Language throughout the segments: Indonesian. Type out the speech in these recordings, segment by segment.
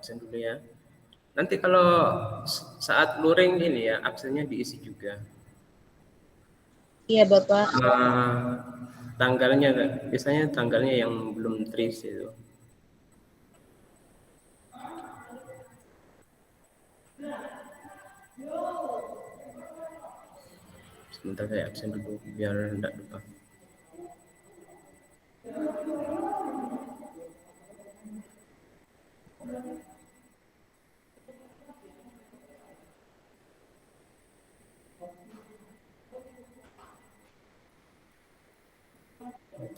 absen dulu ya. Nanti kalau saat luring ini ya, absennya diisi juga. Iya, Bapak. Tanggalnya, biasanya tanggalnya yang belum terisi itu. Sebentar saya absen dulu biar tidak lupa.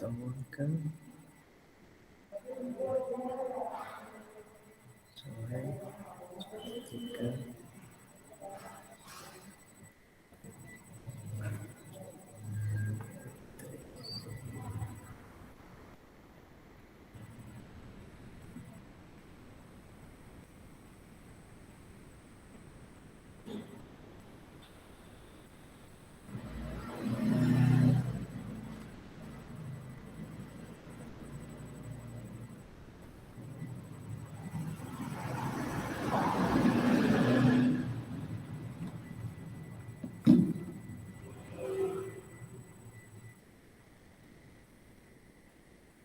Temukan sore 3.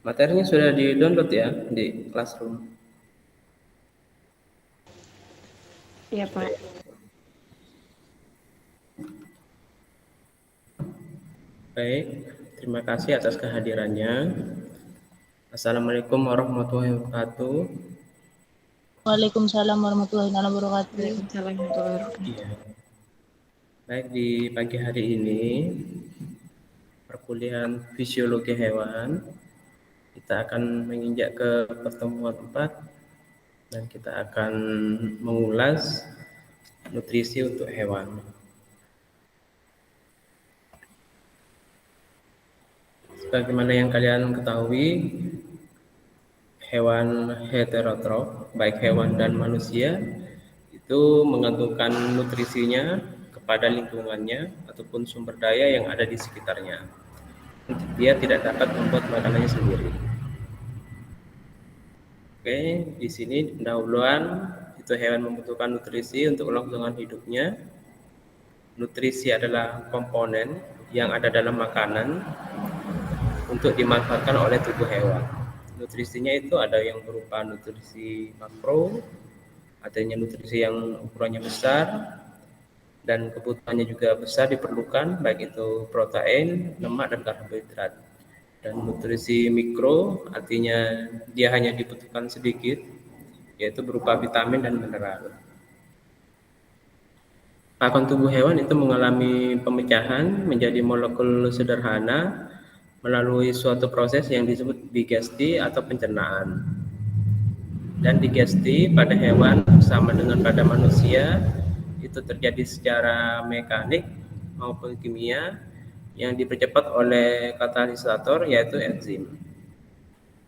Materinya sudah di-download ya di Classroom. Iya, Pak. Baik, terima kasih atas kehadirannya. Assalamualaikum warahmatullahi wabarakatuh. Waalaikumsalam warahmatullahi wabarakatuh. Waalaikumsalam warahmatullahi wabarakatuh. Iya. Baik, di pagi hari ini perkuliahan fisiologi hewan kita akan menginjak ke pertemuan 4 dan kita akan mengulas nutrisi untuk hewan. Sebagaimana yang kalian ketahui, hewan heterotrof, baik hewan dan manusia, itu menggantungkan nutrisinya kepada lingkungannya ataupun sumber daya yang ada di sekitarnya. Dia tidak dapat membuat makanannya sendiri. Oke, di sini pendahuluan itu hewan membutuhkan nutrisi untuk kelangsungan hidupnya. Nutrisi adalah komponen yang ada dalam makanan untuk dimanfaatkan oleh tubuh hewan. Nutrisinya itu ada yang berupa nutrisi makro, adanya nutrisi yang ukurannya besar, dan kebutuhannya juga besar diperlukan, baik itu protein, lemak, dan karbohidrat. Dan nutrisi mikro artinya dia hanya dibutuhkan sedikit, yaitu berupa vitamin dan mineral. Pakan tubuh hewan itu mengalami pemecahan menjadi molekul sederhana melalui suatu proses yang disebut digesti atau pencernaan. Dan digesti pada hewan sama dengan pada manusia itu terjadi secara mekanik maupun kimia yang dipercepat oleh katalisator yaitu enzim.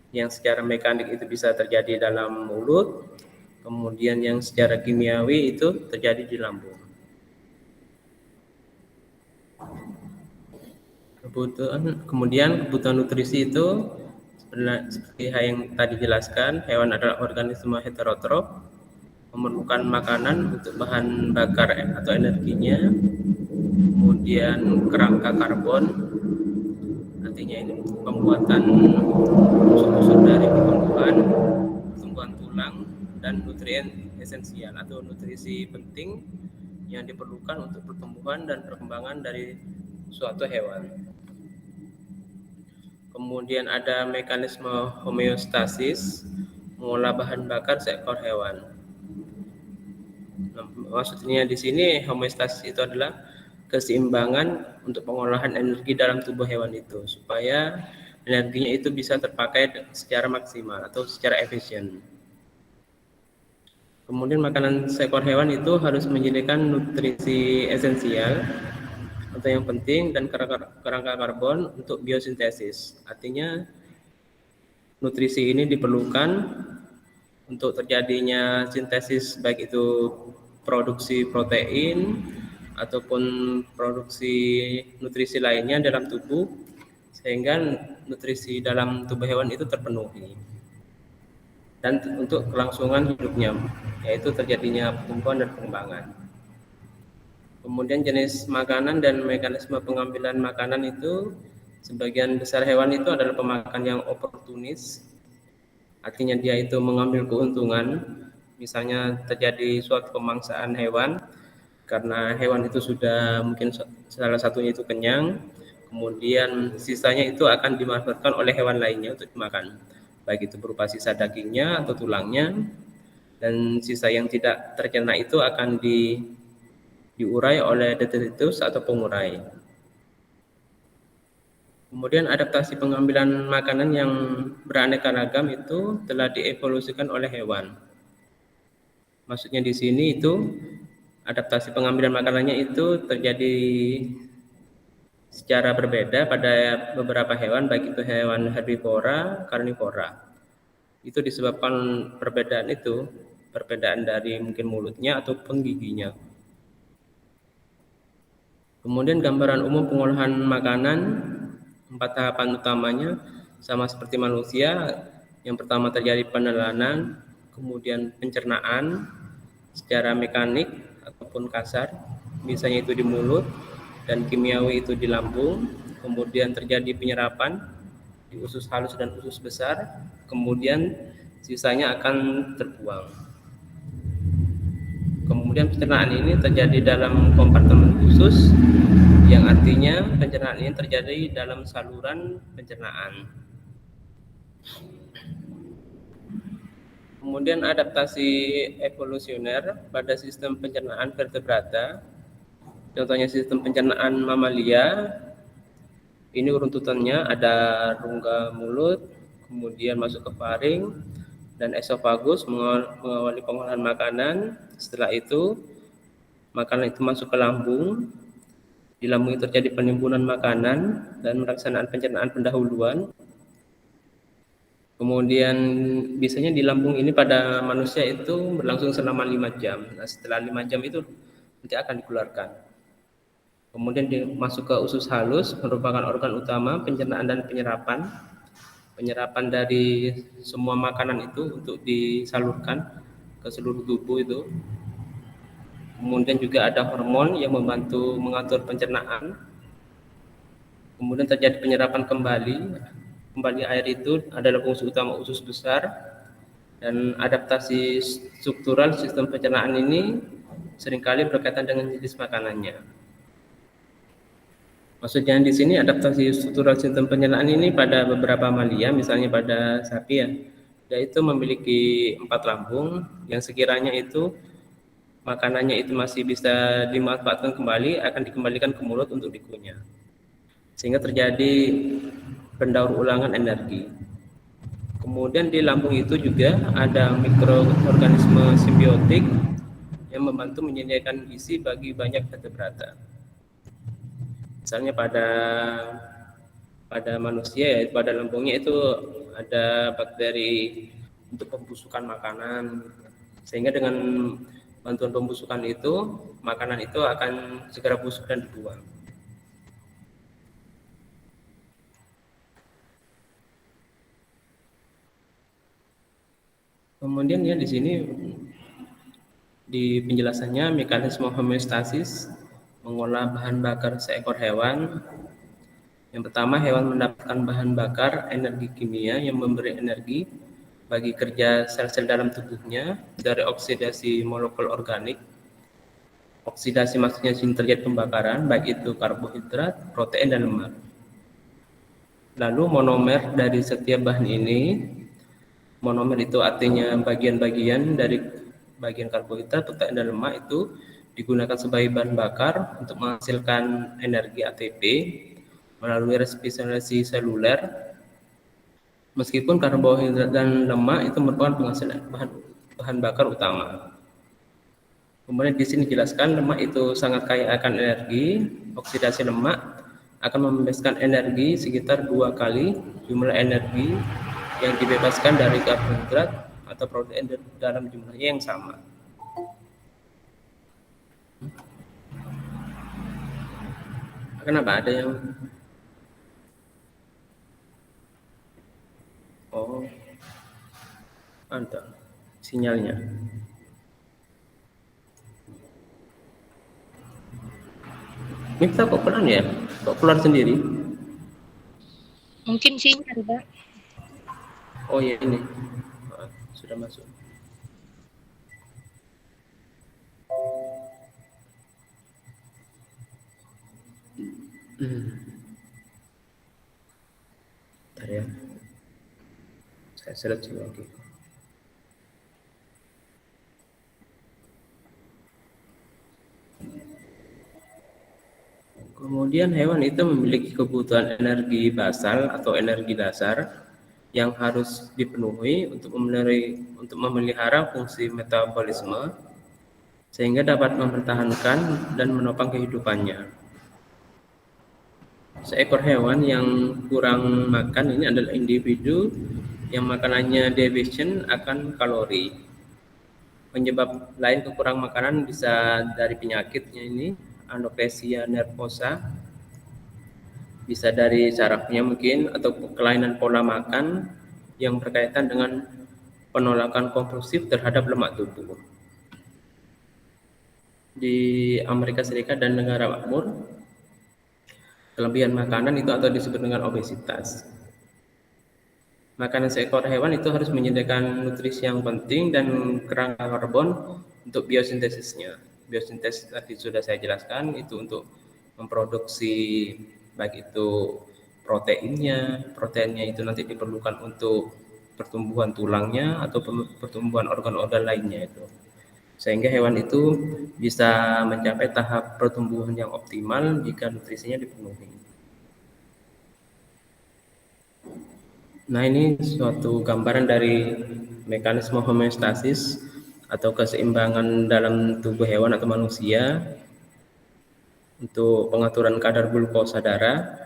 Yang secara mekanik itu bisa terjadi dalam mulut, kemudian yang secara kimiawi itu terjadi di lambung. Kemudian kebutuhan nutrisi itu seperti yang tadi jelaskan, hewan adalah organisme heterotrof, memerlukan makanan untuk bahan bakar atau energinya, kemudian kerangka karbon, artinya ini pembuatan unsur-unsur dari pertumbuhan tulang, dan nutrien esensial atau nutrisi penting yang diperlukan untuk pertumbuhan dan perkembangan dari suatu hewan. Kemudian ada mekanisme homeostasis, mengolah bahan bakar seekor hewan. Nah, maksudnya di sini homeostasis itu adalah keseimbangan untuk pengolahan energi dalam tubuh hewan itu, supaya energinya itu bisa terpakai secara maksimal atau secara efisien. Kemudian makanan seekor hewan itu harus menyediakan nutrisi esensial atau yang penting dan kerangka karbon untuk biosintesis. Artinya nutrisi ini diperlukan untuk terjadinya sintesis baik itu produksi protein ataupun produksi nutrisi lainnya dalam tubuh sehingga nutrisi dalam tubuh hewan itu terpenuhi. dan untuk kelangsungan hidupnya, yaitu terjadinya pertumbuhan dan pengembangan. Kemudian jenis makanan dan mekanisme pengambilan makanan itu, sebagian besar hewan itu adalah pemakan yang oportunis, artinya dia itu mengambil keuntungan. Misalnya terjadi suatu pemangsaan hewan karena hewan itu sudah mungkin salah satunya itu kenyang, kemudian sisanya itu akan dimanfaatkan oleh hewan lainnya untuk dimakan, baik itu berupa sisa dagingnya atau tulangnya, dan sisa yang tidak tercerna itu akan diurai oleh detritus atau pengurai. Kemudian adaptasi pengambilan makanan yang beraneka ragam itu telah dievolusikan oleh hewan. Maksudnya di sini itu adaptasi pengambilan makanannya itu terjadi secara berbeda pada beberapa hewan, baik itu hewan herbivora, karnivora. Itu disebabkan perbedaan dari mungkin mulutnya ataupun giginya. Kemudian gambaran umum pengolahan makanan, 4 tahapan utamanya sama seperti manusia. Yang pertama terjadi penelanan, kemudian pencernaan secara mekanik ataupun kasar, misalnya itu di mulut, dan kimiawi itu di lambung. Kemudian terjadi penyerapan di usus halus dan usus besar, kemudian sisanya akan terbuang. Kemudian pencernaan ini terjadi dalam kompartemen khusus, yang artinya pencernaan ini terjadi dalam saluran pencernaan. Kemudian adaptasi evolusioner pada sistem pencernaan vertebrata, contohnya sistem pencernaan mamalia. Ini runtutannya ada rongga mulut, kemudian masuk ke faring dan esofagus mengawali pengolahan makanan. Setelah itu makanan itu masuk ke lambung. Di lambung itu terjadi penimbunan makanan dan melaksanakan pencernaan pendahuluan. Kemudian biasanya di lambung ini pada manusia itu berlangsung selama 5 jam. Nah, setelah 5 jam itu nanti akan dikeluarkan. Kemudian masuk ke usus halus, merupakan organ utama pencernaan dan penyerapan. Penyerapan dari semua makanan itu untuk disalurkan ke seluruh tubuh itu. Kemudian juga ada hormon yang membantu mengatur pencernaan. Kemudian terjadi penyerapan kembali air itu adalah fungsi utama usus besar, dan adaptasi struktural sistem pencernaan ini seringkali berkaitan dengan jenis makanannya. Maksudnya di sini adaptasi struktural sistem pencernaan ini pada beberapa mamalia, misalnya pada sapi ya, yaitu memiliki 4 lambung yang sekiranya itu makanannya itu masih bisa dimanfaatkan kembali, akan dikembalikan ke mulut untuk dikunyah, sehingga terjadi pendaur ulangan energi. Kemudian di lambung itu juga ada mikroorganisme simbiotik yang membantu menyediakan gizi bagi banyak vertebrata. Misalnya pada manusia, ya, pada lambungnya itu ada bakteri untuk pembusukan makanan, sehingga dengan bantuan pembusukan itu makanan itu akan segera busuk dan dibuang. Kemudian ya di sini di penjelasannya mekanisme homeostasis mengolah bahan bakar seekor hewan. Yang pertama, hewan mendapatkan bahan bakar energi kimia yang memberi energi bagi kerja sel-sel dalam tubuhnya dari oksidasi molekul organik. Oksidasi maksudnya sini terjadi pembakaran, baik itu karbohidrat, protein, dan lemak. Lalu monomer dari setiap bahan ini, monomer itu artinya bagian-bagian dari bagian karbohidrat, protein, dan lemak itu digunakan sebagai bahan bakar untuk menghasilkan energi ATP melalui respirasi seluler. Meskipun karbohidrat dan lemak itu merupakan penghasil bahan bakar utama. Kemudian di sini dijelaskan lemak itu sangat kaya akan energi. Oksidasi lemak akan membebaskan energi sekitar 2 kali jumlah energi yang dibebaskan dari karbohidrat atau protein dalam jumlahnya yang sama. Kenapa ada yang Mantap. Sinyalnya. Ini kita kok pelan ya? Kok keluar sendiri? Mungkin sinyal, Pak. Oh ya ini. Sudah masuk. Bentar ya. Saya seleksi lagi. Kemudian hewan itu memiliki kebutuhan energi basal atau energi dasar yang harus dipenuhi untuk memelihara fungsi metabolisme sehingga dapat mempertahankan dan menopang kehidupannya. Seekor hewan yang kurang makan ini adalah individu yang makanannya deficient akan kalori. Penyebab lain kekurangan makanan bisa dari penyakitnya ini, anoreksia nervosa, bisa dari sarafnya mungkin, atau kelainan pola makan yang berkaitan dengan penolakan kompulsif terhadap lemak tubuh. Di Amerika Serikat dan negara makmur, kelebihan makanan itu atau disebut dengan obesitas. Makanan seekor hewan itu harus menyediakan nutrisi yang penting dan kerangka karbon untuk biosintesisnya. Biosintesis tadi sudah saya jelaskan, itu untuk memproduksi baik itu proteinnya itu nanti diperlukan untuk pertumbuhan tulangnya atau pertumbuhan organ-organ lainnya itu. Sehingga hewan itu bisa mencapai tahap pertumbuhan yang optimal jika nutrisinya dipenuhi. Nah, ini suatu gambaran dari mekanisme homeostasis atau keseimbangan dalam tubuh hewan atau manusia untuk pengaturan kadar glukosa darah.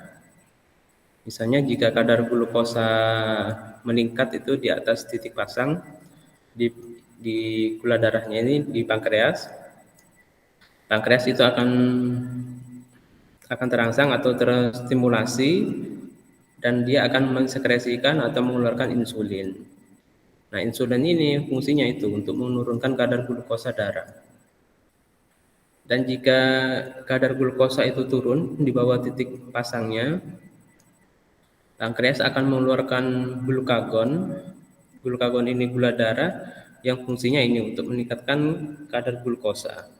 Misalnya jika kadar glukosa meningkat itu di atas titik pasang di gula darahnya ini di pankreas itu akan terangsang atau terstimulasi dan dia akan mensekresikan atau mengeluarkan insulin. Nah, insulin ini fungsinya itu untuk menurunkan kadar glukosa darah. Dan jika kadar glukosa itu turun di bawah titik pasangnya, pankreas akan mengeluarkan glukagon. Glukagon ini gula darah yang fungsinya ini untuk meningkatkan kadar glukosa.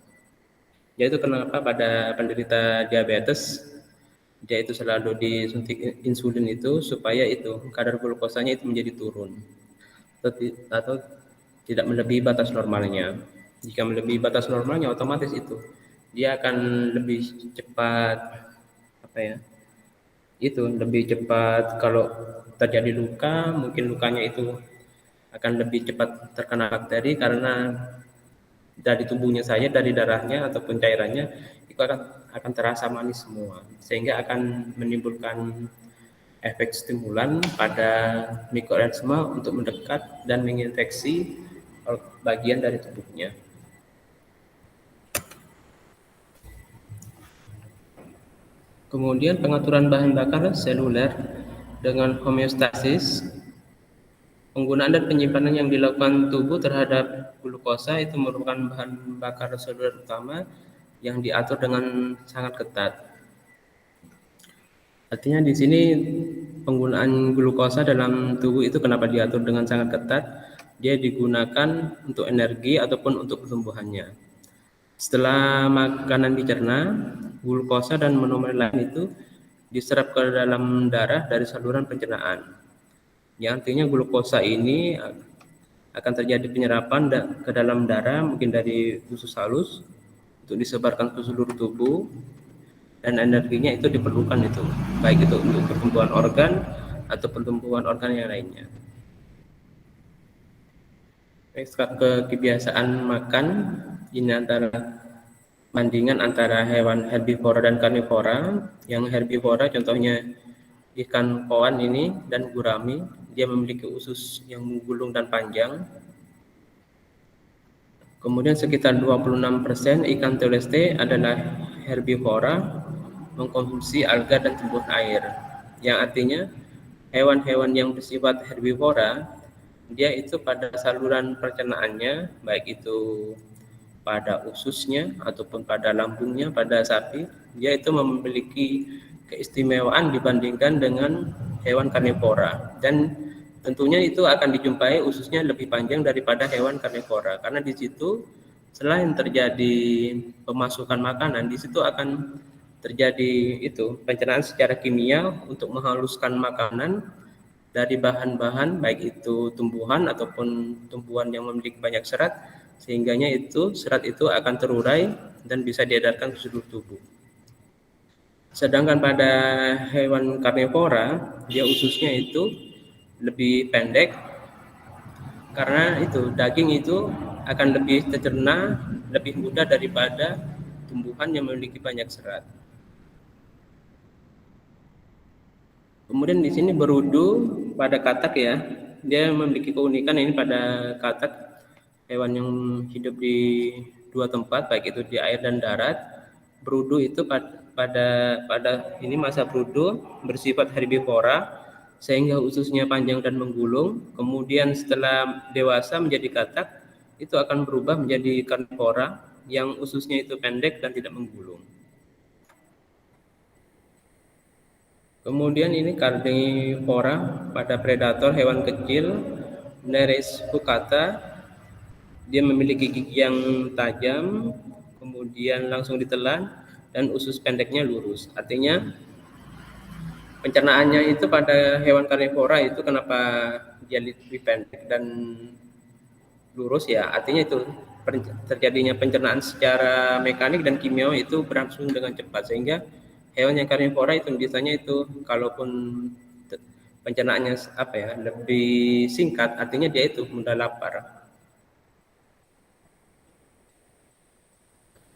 Yaitu kenapa pada penderita diabetes dia itu selalu disuntik insulin itu supaya itu kadar glukosanya itu menjadi turun atau tidak melebihi batas normalnya. Jika melebihi batas normalnya otomatis itu dia akan lebih cepat lebih cepat kalau terjadi luka, mungkin lukanya itu akan lebih cepat terkena bakteri karena dari tubuhnya saja, dari darahnya ataupun cairannya itu akan terasa manis semua, sehingga akan menimbulkan efek stimulan pada mikroorganisme untuk mendekat dan menginfeksi bagian dari tubuhnya. Kemudian pengaturan bahan bakar seluler dengan homeostasis. Penggunaan dan penyimpanan yang dilakukan tubuh terhadap glukosa itu merupakan bahan bakar seluler utama yang diatur dengan sangat ketat. Artinya di sini penggunaan glukosa dalam tubuh itu kenapa diatur dengan sangat ketat? Dia digunakan untuk energi ataupun untuk pertumbuhannya. Setelah makanan dicerna, glukosa dan monomer lain itu diserap ke dalam darah dari saluran pencernaan. Yang artinya glukosa ini akan terjadi penyerapan ke dalam darah mungkin dari usus halus untuk disebarkan ke seluruh tubuh, dan energinya itu diperlukan itu baik itu untuk pertumbuhan organ atau pertumbuhan organ yang lainnya. Ke kebiasaan makan ini bandingan antara hewan herbivora dan karnivora. Yang herbivora contohnya ikan koan ini dan gurami, dia memiliki usus yang menggulung dan panjang. Kemudian sekitar 26% ikan teleste adalah herbivora, mengkonsumsi alga dan tumbuhan air. Yang artinya hewan-hewan yang bersifat herbivora dia itu pada saluran pencernaannya, baik itu pada ususnya ataupun pada lambungnya pada sapi, dia itu memiliki keistimewaan dibandingkan dengan hewan karnivora, dan tentunya itu akan dijumpai ususnya lebih panjang daripada hewan karnivora, karena di situ selain terjadi pemasukan makanan, di situ akan terjadi itu pencernaan secara kimia untuk menghaluskan makanan dari bahan-bahan baik itu tumbuhan ataupun tumbuhan yang memiliki banyak serat, sehingganya itu serat itu akan terurai dan bisa diedarkan ke seluruh tubuh. Sedangkan pada hewan karnivora, dia ususnya itu lebih pendek karena itu daging itu akan lebih tercerna lebih mudah daripada tumbuhan yang memiliki banyak serat. Kemudian di sini berudu pada katak ya, dia memiliki keunikan ini pada katak, hewan yang hidup di dua tempat baik itu di air dan darat. Berudu itu pada ini masa berudu bersifat herbivora sehingga ususnya panjang dan menggulung. Kemudian setelah dewasa menjadi katak, itu akan berubah menjadi karnivora yang ususnya itu pendek dan tidak menggulung. Kemudian ini karnivora pada predator hewan kecil, Nereis pucata, dia memiliki gigi yang tajam, kemudian langsung ditelan dan usus pendeknya lurus. Artinya pencernaannya itu pada hewan karnivora itu kenapa dia lebih pendek dan lurus ya? Artinya itu terjadinya pencernaan secara mekanik dan kimiawi itu berlangsung dengan cepat, sehingga hewan yang karnivora itu biasanya itu kalaupun pencernaannya lebih singkat, artinya dia itu mudah lapar.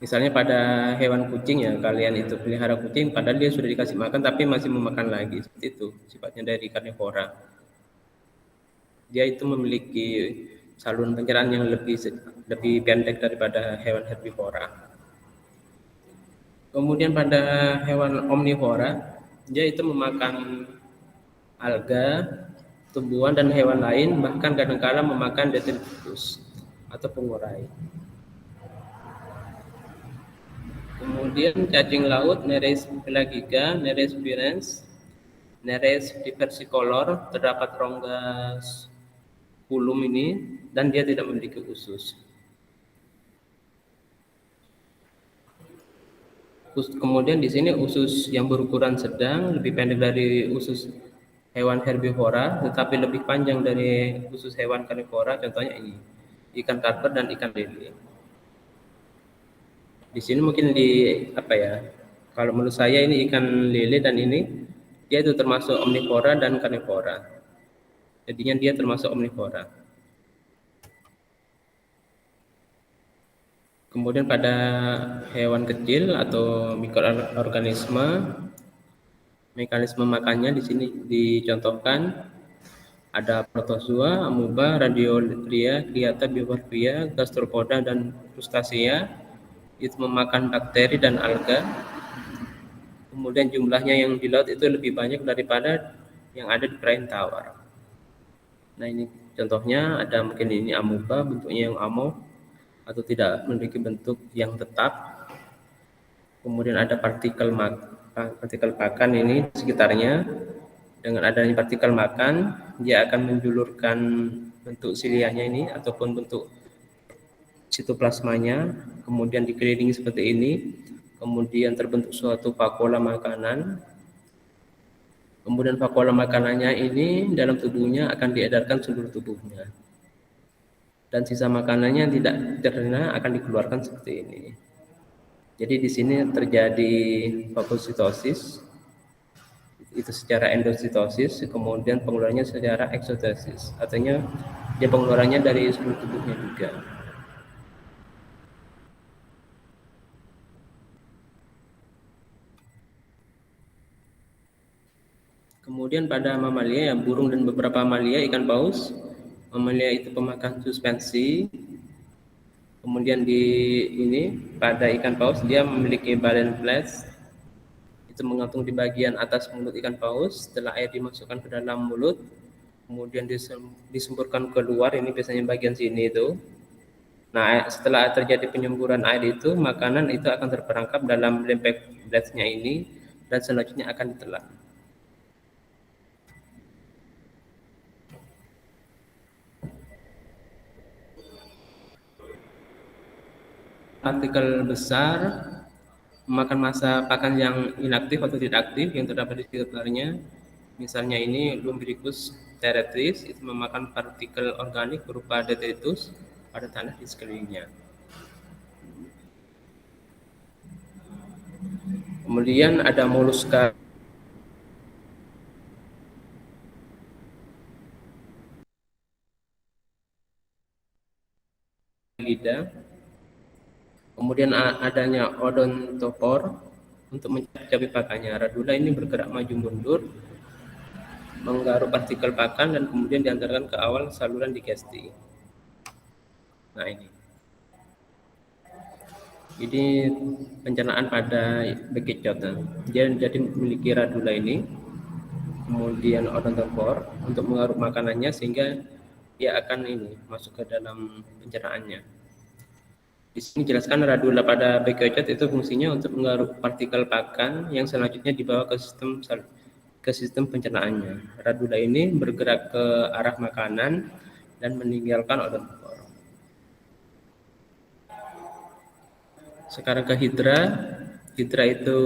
Misalnya pada hewan kucing ya, kalian itu pelihara kucing padahal dia sudah dikasih makan tapi masih memakan lagi, seperti itu sifatnya dari karnivora. Dia itu memiliki saluran pencernaan yang lebih pendek daripada hewan herbivora. Kemudian pada hewan omnivora, dia itu memakan alga, tumbuhan dan hewan lain, bahkan kadang-kala memakan detritus atau pengurai. Kemudian cacing laut Nereis pelagica, Nereis virens, Nereis diversicolor, terdapat rongga kulum ini dan dia tidak memiliki usus. Kemudian di sini usus yang berukuran sedang lebih pendek dari usus hewan herbivora, tetapi lebih panjang dari usus hewan karnivora. Contohnya ini, ikan karper dan ikan lele. Di sini mungkin kalau menurut saya ini ikan lele dan ini dia itu termasuk omnivora dan karnivora. Jadinya dia termasuk omnivora. Kemudian pada hewan kecil atau mikroorganisme, mekanisme makannya di sini dicontohkan ada protozoa, amuba, radiolia, gliata, bivalvia, gastropoda dan crustacea. Itu memakan bakteri dan alga. Kemudian jumlahnya yang di laut itu lebih banyak daripada yang ada di perairan tawar. Nah ini contohnya, ada mungkin ini amuba, bentuknya yang amorf atau tidak memiliki bentuk yang tetap. Kemudian ada partikel pakan ini di sekitarnya. Dengan adanya partikel makan, dia akan menjulurkan bentuk siliahnya ini ataupun bentuk sitoplasmanya, kemudian dikelilingi seperti ini, kemudian terbentuk suatu vakuola makanan. Kemudian vakuola makanannya ini dalam tubuhnya akan diedarkan seluruh tubuhnya. Dan sisa makanannya tidak terkena akan dikeluarkan seperti ini. Jadi di sini terjadi fagositosis itu secara endositosis, kemudian pengeluarannya secara eksotosis, artinya dia pengeluarannya dari seluruh tubuhnya juga. Kemudian pada mamalia, burung dan beberapa mamalia, ikan paus, mamalia itu pemakan suspensi. Kemudian pada ikan paus dia memiliki baleen flash, itu menggantung di bagian atas mulut ikan paus. Setelah air dimasukkan ke dalam mulut, kemudian disemburkan keluar, ini biasanya bagian sini itu. Nah, setelah terjadi penyemburan air itu, makanan itu akan terperangkap dalam lempeng blades-nya ini dan selanjutnya akan ditelan. Partikel besar memakan masa pakan yang inaktif atau tidak aktif yang terdapat di sekitarnya. Misalnya ini Lumbricus terretris itu memakan partikel organik berupa detritus pada tanah di sekelilingnya. Kemudian ada moluska lidah. Kemudian adanya odontopor untuk mencapai pakannya. Radula ini bergerak maju mundur, menggaruk partikel pakan dan kemudian diantarkan ke awal saluran digesti. Nah ini pencernaan pada bekicot. Dia jadi memiliki radula ini, kemudian odontopor untuk menggaruk makanannya sehingga dia akan masuk ke dalam pencernaannya. Di sini jelaskan radula pada bekicot itu fungsinya untuk menggaruk partikel pakan yang selanjutnya dibawa ke sistem pencernaannya. Radula ini bergerak ke arah makanan dan meninggalkan odontopor. Sekarang ke hidra. Hidra itu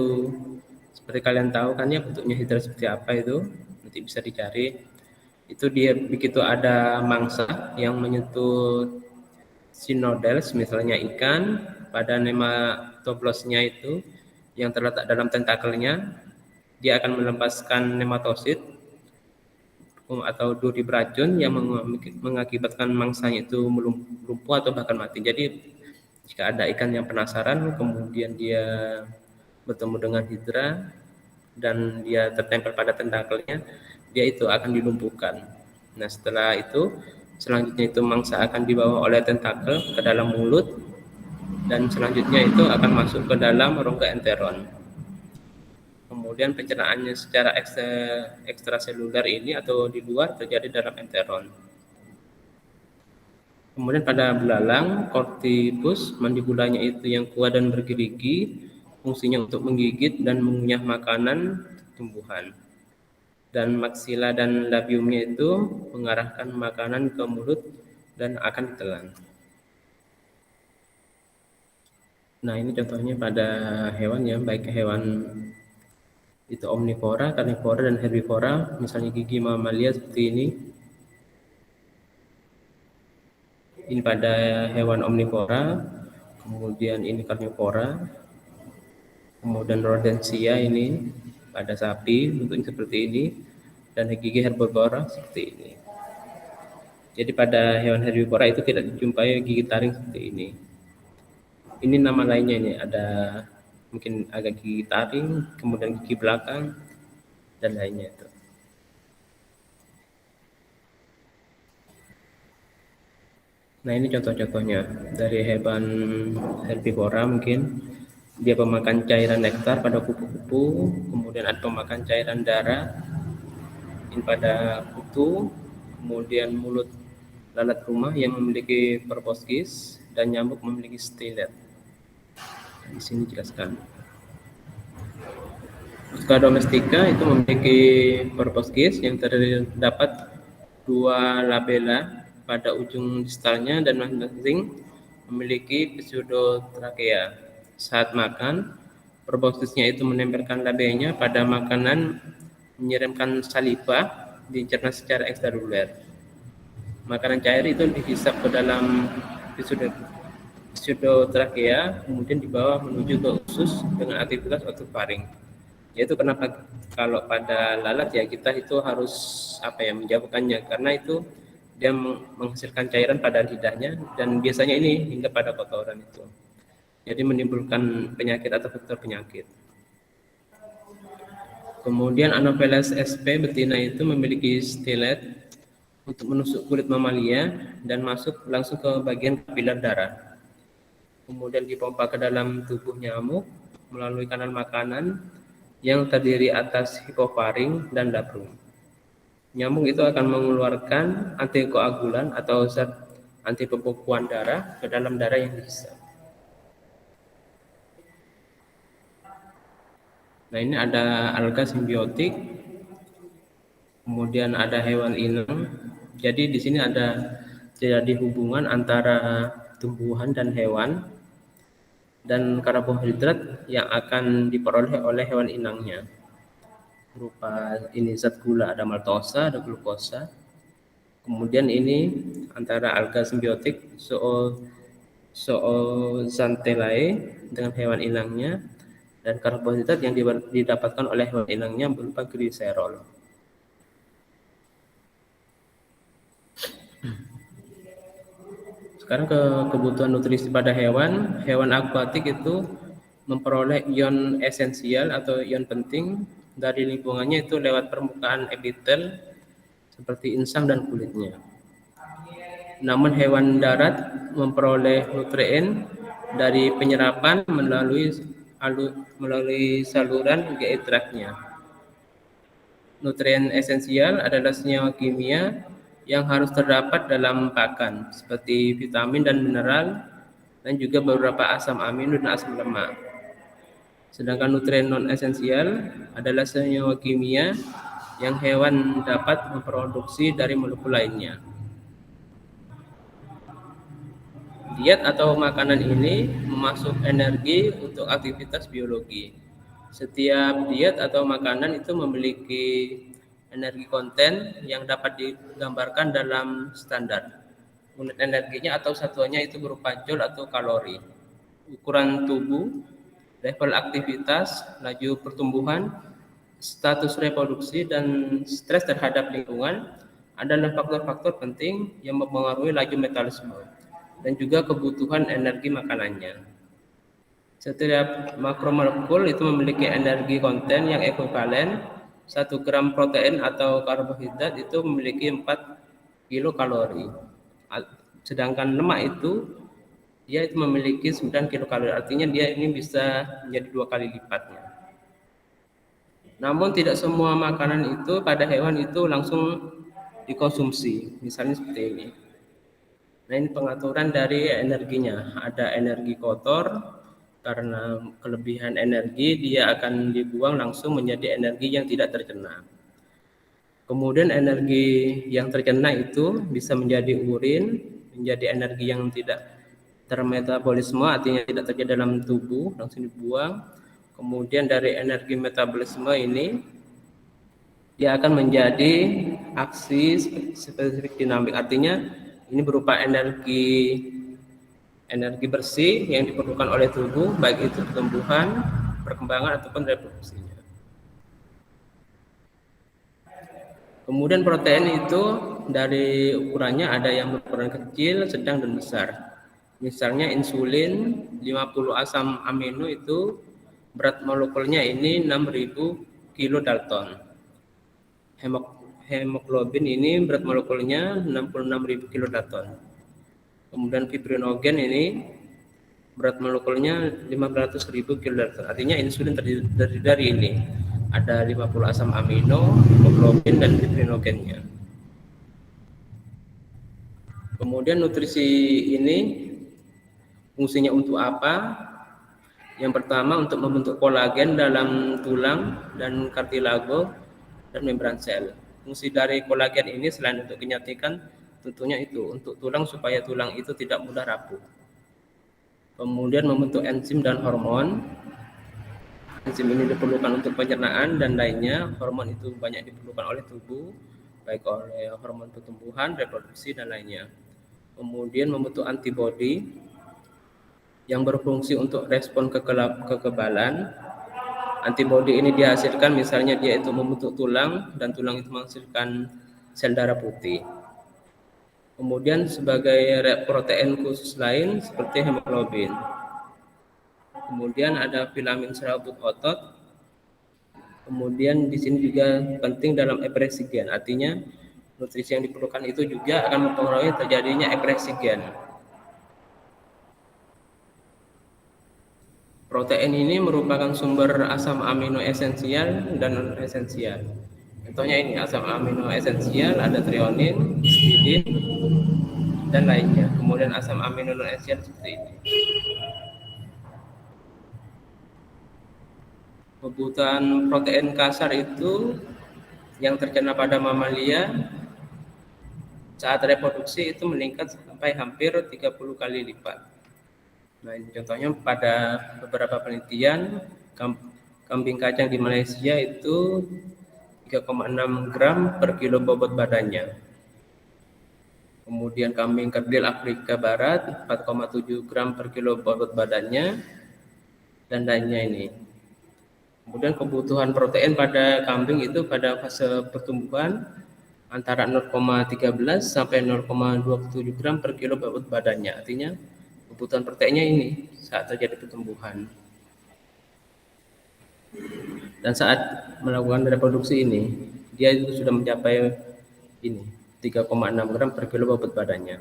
seperti kalian tahu kan ya, bentuknya hidra seperti apa itu, nanti bisa dicari. Itu dia begitu ada mangsa yang menyentuh sinodels, misalnya ikan, pada nematoblosnya itu yang terletak dalam tentakelnya, dia akan melepaskan nematosit atau duri beracun yang mengakibatkan mangsanya itu lumpuh atau bahkan mati. Jadi jika ada ikan yang penasaran, kemudian dia bertemu dengan hidra dan dia tertempel pada tentakelnya, dia itu akan dilumpuhkan. Nah setelah itu, selanjutnya itu mangsa akan dibawa oleh tentakel ke dalam mulut dan selanjutnya itu akan masuk ke dalam rongga enteron. Kemudian pencernaannya secara ekstraseluler ini atau di luar terjadi dalam enteron. Kemudian pada belalang, corpus mandibulanya itu yang kuat dan bergerigi, fungsinya untuk menggigit dan mengunyah makanan tumbuhan. Dan maksila dan labiumnya itu mengarahkan makanan ke mulut dan akan ditelan. Nah ini contohnya pada hewan ya, baik hewan itu omnivora, karnivora, dan herbivora. Misalnya gigi mamalia seperti ini. Ini pada hewan omnivora, kemudian ini karnivora, kemudian rodentia ini pada sapi bentuknya seperti ini, dan gigi herbivora seperti ini. Jadi pada hewan herbivora itu tidak dijumpai gigi taring seperti ini. Ini nama lainnya ini, ada mungkin agak gigi taring, kemudian gigi belakang, dan lainnya itu. Nah ini contoh-contohnya dari hewan herbivora, mungkin dia pemakan cairan nektar pada kupu-kupu, kemudian ada pemakan cairan darah ini pada kutu, kemudian mulut lalat rumah yang memiliki proboscis dan nyamuk memiliki stilet. Di sini jelaskan. Musca domestica itu memiliki proboscis yang terdapat 2 labella pada ujung distalnya dan masing-masing memiliki pseudotrakea. Saat makan, proboscisnya itu menempelkan labelnya pada makanan, menyiramkan saliva, dicerna secara ekstraseluler. Makanan cair itu dihisap ke dalam pseudotrakea, kemudian dibawa menuju ke usus dengan aktivitas otofaring. Yaitu kenapa kalau pada lalat ya kita itu harus menjauhkannya, karena itu dia menghasilkan cairan pada lidahnya dan biasanya ini hingga pada kotoran itu. Jadi menimbulkan penyakit atau faktor penyakit. Kemudian Anopheles sp betina itu memiliki stilet untuk menusuk kulit mamalia dan masuk langsung ke bagian kapiler darah. Kemudian dipompa ke dalam tubuh nyamuk melalui kanal makanan yang terdiri atas hipofaring dan labrum. Nyamuk itu akan mengeluarkan antikoagulan atau zat anti pembekuan darah ke dalam darah yang dihisap. Nah, ini ada alga simbiotik, kemudian ada hewan inang. Jadi di sini ada terjadi hubungan antara tumbuhan dan hewan dan karbohidrat yang akan diperoleh oleh hewan inangnya. Berupa ini zat gula, ada maltosa, ada glukosa. Kemudian ini antara alga simbiotik zooxanthellae dengan hewan inangnya, dan karbohidrat yang didapatkan oleh hewan inangnya berupa gliserol. Sekarang ke kebutuhan nutrisi pada hewan. Hewan akuatik itu memperoleh ion esensial atau ion penting dari lingkungannya itu lewat permukaan epitel seperti insang dan kulitnya. Namun hewan darat memperoleh nutrien dari penyerapan melalui saluran GI tract-nya. Nutrien esensial adalah senyawa kimia yang harus terdapat dalam pakan seperti vitamin dan mineral dan juga beberapa asam amino dan asam lemak. Sedangkan nutrien non esensial adalah senyawa kimia yang hewan dapat memproduksi dari molekul lainnya. Diet atau makanan ini memasuk energi untuk aktivitas biologi. Setiap diet atau makanan itu memiliki energi konten yang dapat digambarkan dalam standar. Unit energinya atau satuannya itu berupa joule atau kalori. Ukuran tubuh, level aktivitas, laju pertumbuhan, status reproduksi, dan stres terhadap lingkungan adalah faktor-faktor penting yang mempengaruhi laju metabolisme dan juga kebutuhan energi makanannya. Setiap makromolekul itu memiliki energi konten yang ekuivalen. 1 gram protein atau karbohidrat itu memiliki 4 kilokalori. Sedangkan lemak itu dia itu memiliki 9 kilokalori. Artinya dia ini bisa menjadi 2 kali lipatnya. Namun tidak semua makanan itu pada hewan itu langsung dikonsumsi. Misalnya seperti ini. Nah, ini pengaturan dari energinya. Ada energi kotor, karena kelebihan energi dia akan dibuang langsung menjadi energi yang tidak tercerna. Kemudian energi yang tercerna itu bisa menjadi urin, menjadi energi yang tidak termetabolisme, artinya tidak terjadi dalam tubuh, langsung dibuang. Kemudian dari energi metabolisme ini dia akan menjadi aksi spesifik dinamik, artinya ini berupa energi bersih yang diperlukan oleh tubuh, baik itu pertumbuhan, perkembangan ataupun reproduksinya. Kemudian protein itu dari ukurannya ada yang berukuran kecil, sedang, dan besar. Misalnya insulin 50 asam amino itu berat molekulnya ini 6000 kilodalton. Hemoglobin ini berat molekulnya 66.000 kilodalton. Kemudian fibrinogen ini berat molekulnya 500.000 kilodalton. Artinya insulin terdiri dari ini. Ada 50 asam amino, hemoglobin, dan fibrinogennya. Kemudian nutrisi ini fungsinya untuk apa? Yang pertama untuk membentuk kolagen dalam tulang dan kartilago dan membran sel. Fungsi dari kolagen ini selain untuk kenyatikan tentunya itu untuk tulang supaya tulang itu tidak mudah rapuh. Kemudian membentuk enzim dan hormon. Enzim ini diperlukan untuk pencernaan dan lainnya. Hormon itu banyak diperlukan oleh tubuh, baik oleh hormon pertumbuhan, reproduksi, dan lainnya. Kemudian membentuk antibodi yang berfungsi untuk respon kekebalan. Antibodi ini dihasilkan misalnya dia itu membentuk tulang dan tulang itu menghasilkan sel darah putih. Kemudian sebagai protein khusus lain seperti hemoglobin. Kemudian ada filamin serabut otot. Kemudian di sini juga penting dalam ekspresi gen. Artinya nutrisi yang diperlukan itu juga akan mempengaruhi terjadinya ekspresi gen. Protein ini merupakan sumber asam amino esensial dan non esensial. Contohnya ini asam amino esensial, ada trionin, histidin, dan lainnya. Kemudian asam amino non esensial seperti ini. Kebutuhan protein kasar itu yang terkena pada mamalia saat reproduksi itu meningkat sampai hampir 30 kali lipat. Nah, ini contohnya pada beberapa penelitian kambing kacang di Malaysia itu 3,6 gram per kilo bobot badannya. Kemudian kambing kerdil Afrika Barat 4,7 gram per kilo bobot badannya, dan lainnya ini. Kemudian kebutuhan protein pada kambing itu pada fase pertumbuhan antara 0,13 sampai 0,27 gram per kilo bobot badannya. Artinya kebutuhan proteinnya ini saat terjadi pertumbuhan. Dan saat melakukan reproduksi ini, dia itu sudah mencapai ini 3,6 gram per kilo bobot badannya.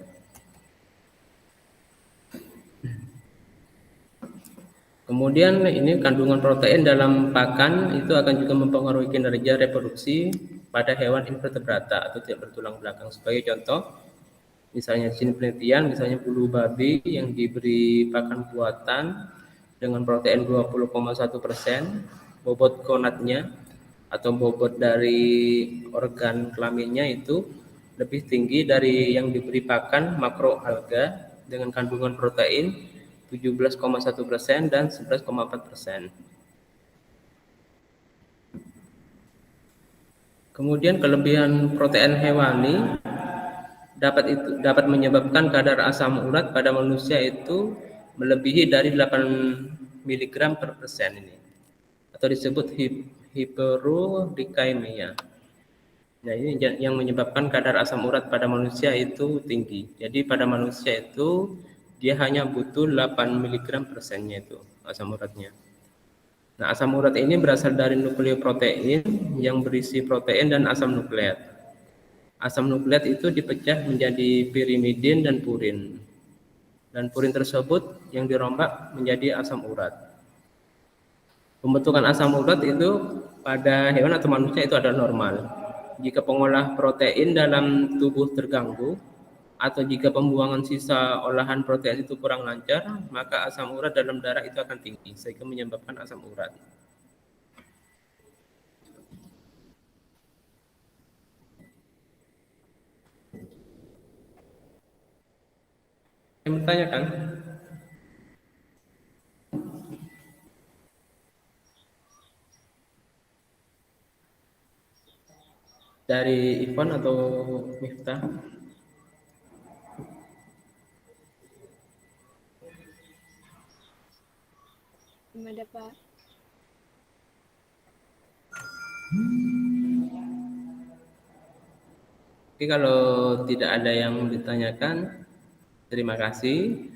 Kemudian ini kandungan protein dalam pakan itu akan juga mempengaruhi kinerja reproduksi pada hewan invertebrata atau tidak bertulang belakang. Sebagai contoh, misalnya jenis penelitian, misalnya bulu babi yang diberi pakan buatan dengan protein 20,1%, bobot gonadnya atau bobot dari organ kelaminnya itu lebih tinggi dari yang diberi pakan makroalga dengan kandungan protein 17,1% dan 11,4%. Kemudian kelebihan protein hewani dapat menyebabkan kadar asam urat pada manusia itu melebihi dari 8 mg per persen ini, atau disebut hiperuricemia. Nah, ini yang menyebabkan kadar asam urat pada manusia itu tinggi. Jadi pada manusia itu dia hanya butuh 8 mg persennya itu asam uratnya. Nah, asam urat ini berasal dari nukleoprotein yang berisi protein dan asam nukleat. Asam nukleat itu dipecah menjadi pirimidin dan purin. Dan purin tersebut yang dirombak menjadi asam urat. Pembentukan asam urat itu pada hewan atau manusia itu adalah normal. Jika pengolah protein dalam tubuh terganggu, atau jika pembuangan sisa olahan protein itu kurang lancar, maka asam urat dalam darah itu akan tinggi, sehingga menyebabkan asam urat. Yang bertanyakan? Dari Ivan atau Miftah? Ada Pak. Oke, kalau tidak ada yang ditanyakan, terima kasih.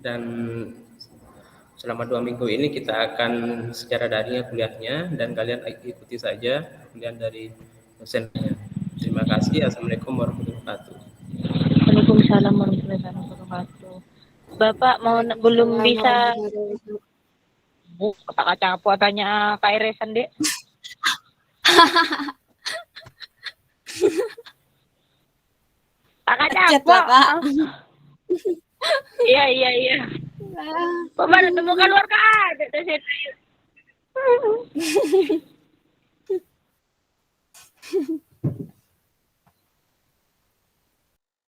Dan selama 2 minggu ini kita akan secara daring kuliahnya, dan kalian ikuti saja kuliah dari dosennya. Terima kasih. Assalamualaikum warahmatullahi wabarakatuh. Waalaikumsalam warahmatullahi wabarakatuh. Bapak mau belum bisa kata apa tanya Kak Iresan, Dek? Kakak capek. Iya. Bapak udah temukan luar Kak.